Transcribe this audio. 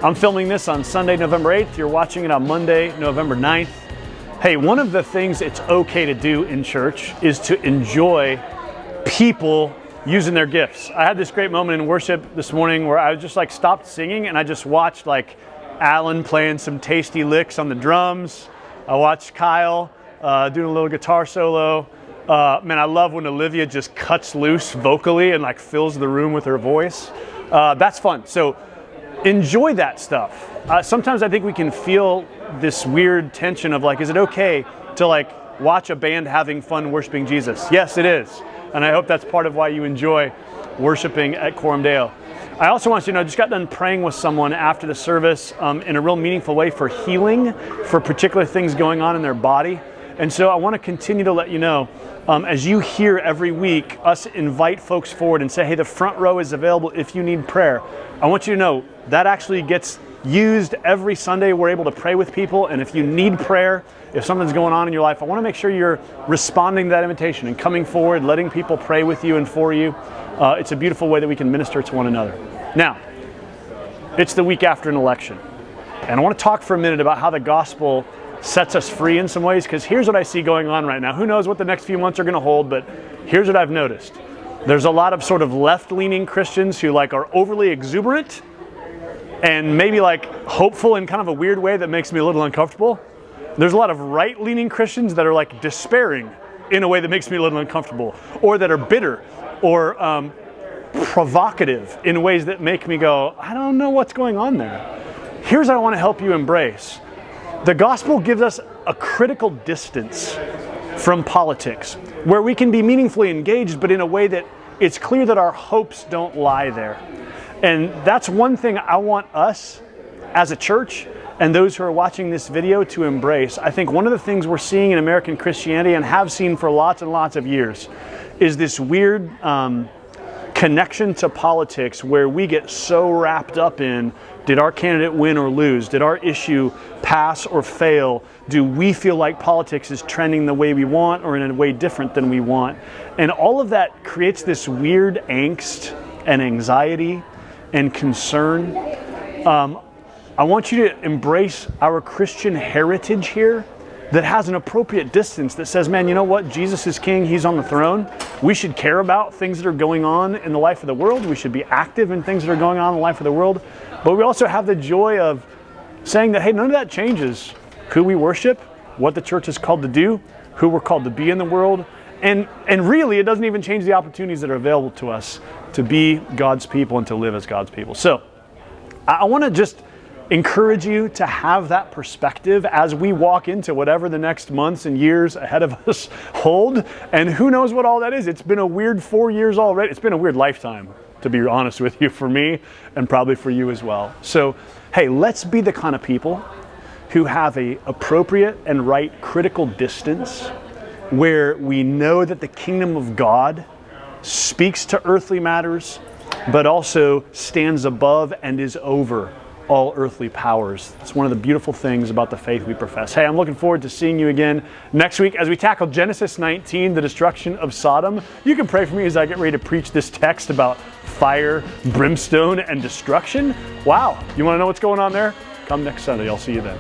I'm filming this on Sunday, November 8th. You're watching it on Monday, November 9th. Hey, one of the things it's okay to do in church is to enjoy people using their gifts. I had this great moment in worship this morning where I just stopped singing and I just watched Alan playing some tasty licks on the drums. I watched Kyle doing a little guitar solo. Man, I love when Olivia just cuts loose vocally and fills the room with her voice. That's fun. So enjoy that stuff. Sometimes I think we can feel this weird tension of is it okay to watch a band having fun worshiping Jesus? Yes, it is. And I hope that's part of why you enjoy worshiping at Coram Deo. I also want you to know, I just got done praying with someone after the service in a real meaningful way for healing, for particular things going on in their body. And so I want to continue to let you know, as you hear every week us invite folks forward and say, hey, the front row is available if you need prayer. I want you to know that actually gets used every Sunday. We're able to pray with people. And if you need prayer, if something's going on in your life, I want to make sure you're responding to that invitation and coming forward, letting people pray with you and for you. It's a beautiful way that we can minister to one another. Now, it's the week after an election. And I want to talk for a minute about how the gospel sets us free in some ways, because here's what I see going on right now. Who knows what the next few months are going to hold, but here's what I've noticed. There's a lot of sort of left-leaning Christians who are overly exuberant and maybe hopeful in kind of a weird way that makes me a little uncomfortable. There's a lot of right-leaning Christians that are despairing in a way that makes me a little uncomfortable, or that are bitter or provocative in ways that make me go, I don't know what's going on there. Here's what I want to help you embrace. The gospel gives us a critical distance from politics where we can be meaningfully engaged, but in a way that it's clear that our hopes don't lie there. And that's one thing I want us as a church and those who are watching this video to embrace. I think one of the things we're seeing in American Christianity, and have seen for lots and lots of years, is this weird connection to politics where we get so wrapped up in, did our candidate win or lose? Did our issue pass or fail? Do we feel like politics is trending the way we want or in a way different than we want? And all of that creates this weird angst and anxiety and concern. I want you to embrace our Christian heritage here that has an appropriate distance that says, man, you know what? Jesus is king. He's on the throne. We should care about things that are going on in the life of the world. We should be active in things that are going on in the life of the world. But we also have the joy of saying that, hey, none of that changes who we worship, what the church is called to do, who we're called to be in the world. And really, it doesn't even change the opportunities that are available to us to be God's people and to live as God's people. So I want to just encourage you to have that perspective as we walk into whatever the next months and years ahead of us hold. And who knows what all that is. It's been a weird 4 years already. It's been a weird lifetime, to be honest with you, for me and probably for you as well. So, hey, let's be the kind of people who have a appropriate and right critical distance where we know that the kingdom of God speaks to earthly matters, but also stands above and is over all earthly powers. It's one of the beautiful things about the faith we profess. Hey, I'm looking forward to seeing you again next week as we tackle Genesis 19, the destruction of Sodom. You can pray for me as I get ready to preach this text about fire, brimstone, and destruction. Wow, you want to know what's going on there? Come next Sunday. I'll see you then.